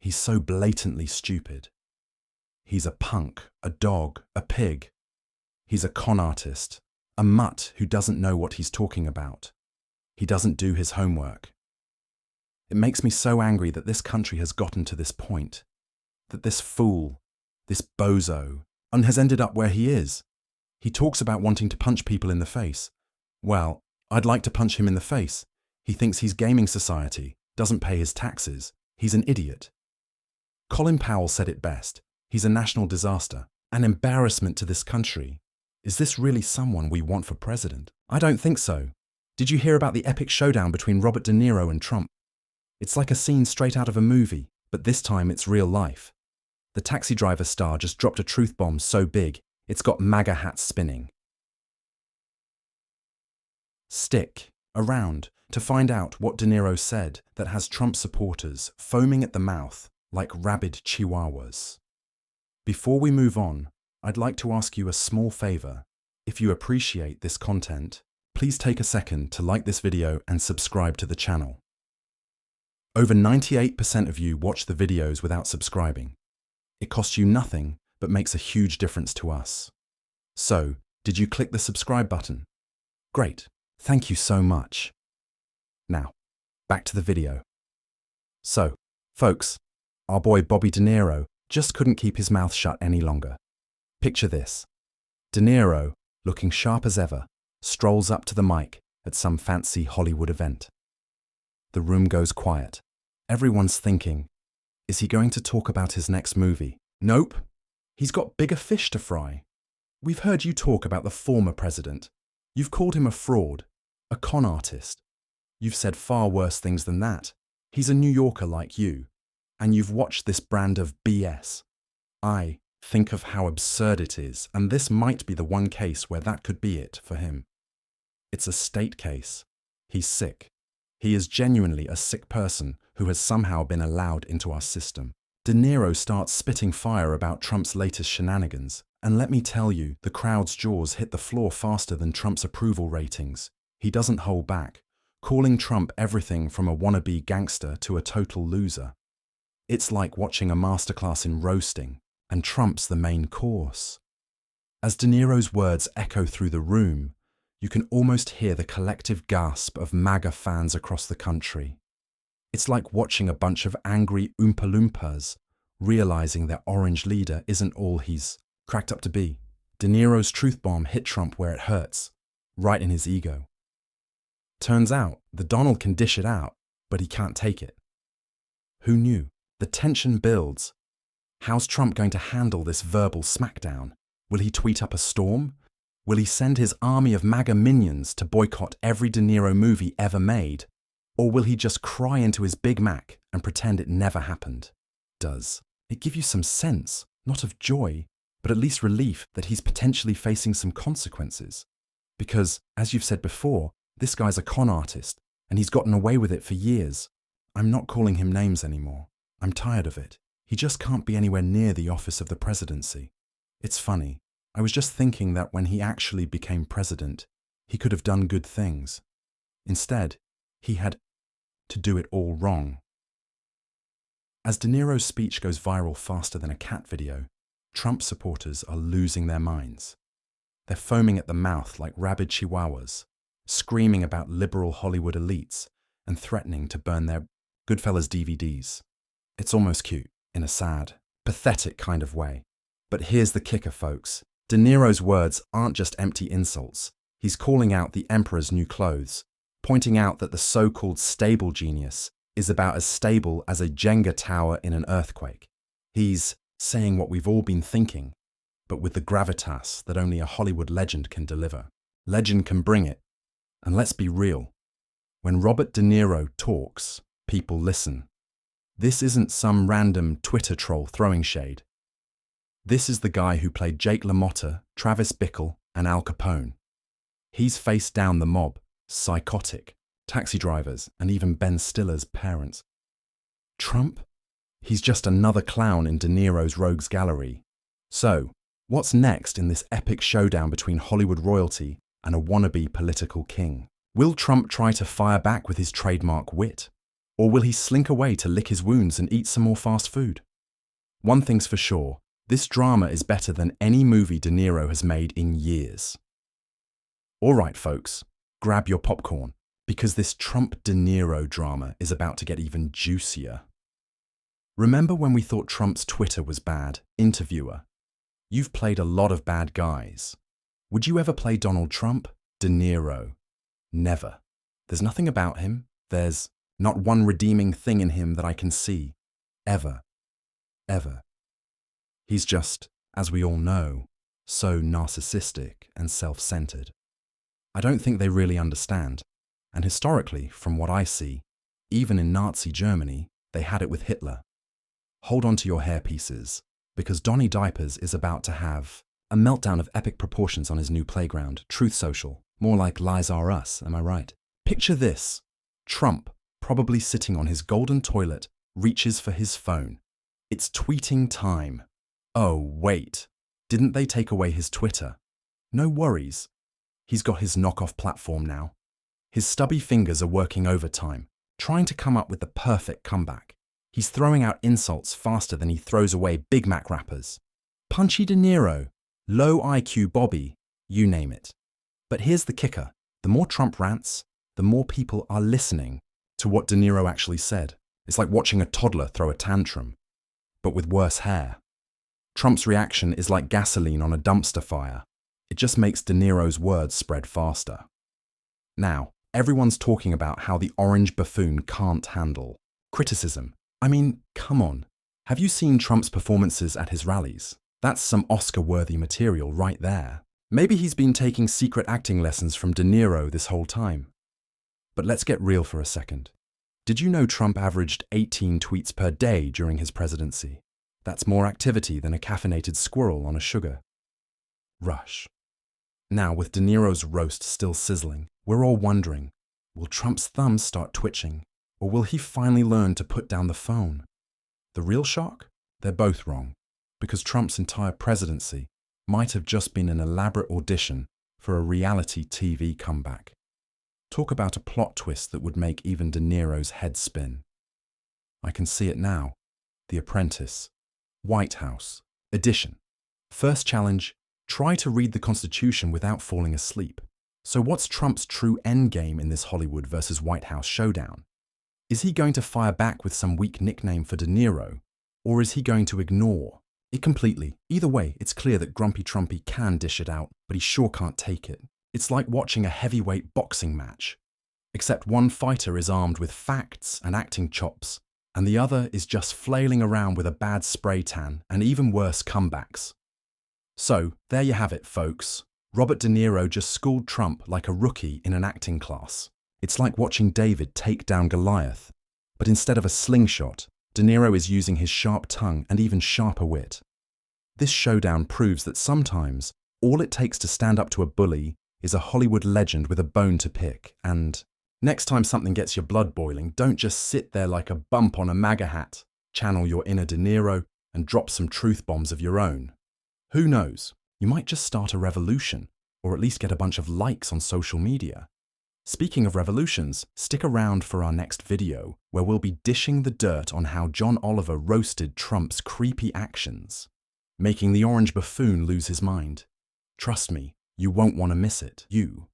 He's so blatantly stupid. He's a punk, a dog, a pig. He's a con artist, a mutt who doesn't know what he's talking about. He doesn't do his homework. It makes me so angry that this country has gotten to this point, that this fool, this bozo, has ended up where he is. He talks about wanting to punch people in the face. Well, I'd like to punch him in the face. He thinks he's gaming society, doesn't pay his taxes. He's an idiot. Colin Powell said it best. He's a national disaster, an embarrassment to this country. Is this really someone we want for president? I don't think so. Did you hear about the epic showdown between Robert De Niro and Trump? It's like a scene straight out of a movie, but this time it's real life. The Taxi Driver star just dropped a truth bomb so big, it's got MAGA hats spinning. Stick around to find out what De Niro said that has Trump supporters foaming at the mouth like rabid chihuahuas. Before we move on, I'd like to ask you a small favor. If you appreciate this content, please take a second to like this video and subscribe to the channel. Over 98% of you watch the videos without subscribing. It costs you nothing, but makes a huge difference to us. So, did you click the subscribe button? Great, thank you so much. Now, back to the video. So, folks, our boy Bobby De Niro just couldn't keep his mouth shut any longer. Picture this. De Niro, looking sharp as ever, strolls up to the mic at some fancy Hollywood event. The room goes quiet. Everyone's thinking, is he going to talk about his next movie? Nope. He's got bigger fish to fry. We've heard you talk about the former president. You've called him a fraud, a con artist. You've said far worse things than that. He's a New Yorker like you, and you've watched this brand of BS. I think of how absurd it is, and this might be the one case where that could be it for him. It's a state case. He's sick. He is genuinely a sick person who has somehow been allowed into our system. De Niro starts spitting fire about Trump's latest shenanigans, and let me tell you, the crowd's jaws hit the floor faster than Trump's approval ratings. He doesn't hold back, calling Trump everything from a wannabe gangster to a total loser. It's like watching a masterclass in roasting, and Trump's the main course. As De Niro's words echo through the room, you can almost hear the collective gasp of MAGA fans across the country. It's like watching a bunch of angry Oompa Loompas realizing their orange leader isn't all he's cracked up to be. De Niro's truth bomb hit Trump where it hurts, right in his ego. Turns out, the Donald can dish it out, but he can't take it. Who knew? The tension builds. How's Trump going to handle this verbal smackdown? Will he tweet up a storm? Will he send his army of MAGA minions to boycott every De Niro movie ever made? Or will he just cry into his Big Mac and pretend it never happened? Does it give you some sense, not of joy, but at least relief that he's potentially facing some consequences? Because, as you've said before, this guy's a con artist, and he's gotten away with it for years. I'm not calling him names anymore. I'm tired of it. He just can't be anywhere near the office of the presidency. It's funny. I was just thinking that when he actually became president, he could have done good things. Instead, he had to do it all wrong. As De Niro's speech goes viral faster than a cat video, Trump supporters are losing their minds. They're foaming at the mouth like rabid chihuahuas, screaming about liberal Hollywood elites and threatening to burn their Goodfellas DVDs. It's almost cute, in a sad, pathetic kind of way. But here's the kicker, folks. De Niro's words aren't just empty insults. He's calling out the emperor's new clothes, pointing out that the so-called stable genius is about as stable as a Jenga tower in an earthquake. He's saying what we've all been thinking, but with the gravitas that only a Hollywood legend can deliver. Legend can bring it. And let's be real. When Robert De Niro talks, people listen. This isn't some random Twitter troll throwing shade. This is the guy who played Jake LaMotta, Travis Bickle, and Al Capone. He's faced down the mob, psychotic, taxi drivers, and even Ben Stiller's parents. Trump? He's just another clown in De Niro's rogues gallery. So, what's next in this epic showdown between Hollywood royalty and a wannabe political king? Will Trump try to fire back with his trademark wit? Or will he slink away to lick his wounds and eat some more fast food? One thing's for sure, this drama is better than any movie De Niro has made in years. All right, folks, grab your popcorn, because this Trump-De Niro drama is about to get even juicier. Remember when we thought Trump's Twitter was bad? Interviewer. You've played a lot of bad guys. Would you ever play Donald Trump? De Niro. Never. There's nothing about him. There's not one redeeming thing in him that I can see. Ever. Ever. He's just, as we all know, so narcissistic and self-centered. I don't think they really understand. And historically, from what I see, even in Nazi Germany, they had it with Hitler. Hold on to your hairpieces, because Donny Diapers is about to have a meltdown of epic proportions on his new playground, Truth Social. More like Lies Are Us, am I right? Picture this. Trump, probably sitting on his golden toilet, reaches for his phone. It's tweeting time. Oh, wait. Didn't they take away his Twitter? No worries. He's got his knockoff platform now. His stubby fingers are working overtime, trying to come up with the perfect comeback. He's throwing out insults faster than he throws away Big Mac wrappers. Punchy De Niro, low IQ Bobby, you name it. But here's the kicker. The more Trump rants, the more people are listening to what De Niro actually said. It's like watching a toddler throw a tantrum, but with worse hair. Trump's reaction is like gasoline on a dumpster fire. It just makes De Niro's words spread faster. Now, everyone's talking about how the orange buffoon can't handle criticism. I mean, come on. Have you seen Trump's performances at his rallies? That's some Oscar-worthy material right there. Maybe he's been taking secret acting lessons from De Niro this whole time. But let's get real for a second. Did you know Trump averaged 18 tweets per day during his presidency? That's more activity than a caffeinated squirrel on a sugar rush. Now, with De Niro's roast still sizzling, we're all wondering, will Trump's thumbs start twitching? Or will he finally learn to put down the phone? The real shock? They're both wrong, because Trump's entire presidency might have just been an elaborate audition for a reality TV comeback. Talk about a plot twist that would make even De Niro's head spin. I can see it now. The Apprentice. White House. Edition. First challenge, try to read the Constitution without falling asleep. So what's Trump's true endgame in this Hollywood versus White House showdown? Is he going to fire back with some weak nickname for De Niro? Or is he going to ignore it completely? Either way, it's clear that Grumpy Trumpy can dish it out, but he sure can't take it. It's like watching a heavyweight boxing match. Except one fighter is armed with facts and acting chops, and the other is just flailing around with a bad spray tan and even worse comebacks. So, there you have it, folks. Robert De Niro just schooled Trump like a rookie in an acting class. It's like watching David take down Goliath. But instead of a slingshot, De Niro is using his sharp tongue and even sharper wit. This showdown proves that sometimes all it takes to stand up to a bully is a Hollywood legend with a bone to pick. And next time something gets your blood boiling, don't just sit there like a bump on a MAGA hat. Channel your inner De Niro and drop some truth bombs of your own. Who knows? You might just start a revolution, or at least get a bunch of likes on social media. Speaking of revolutions, stick around for our next video, where we'll be dishing the dirt on how John Oliver roasted Trump's creepy actions, making the orange buffoon lose his mind. Trust me, you won't want to miss it. You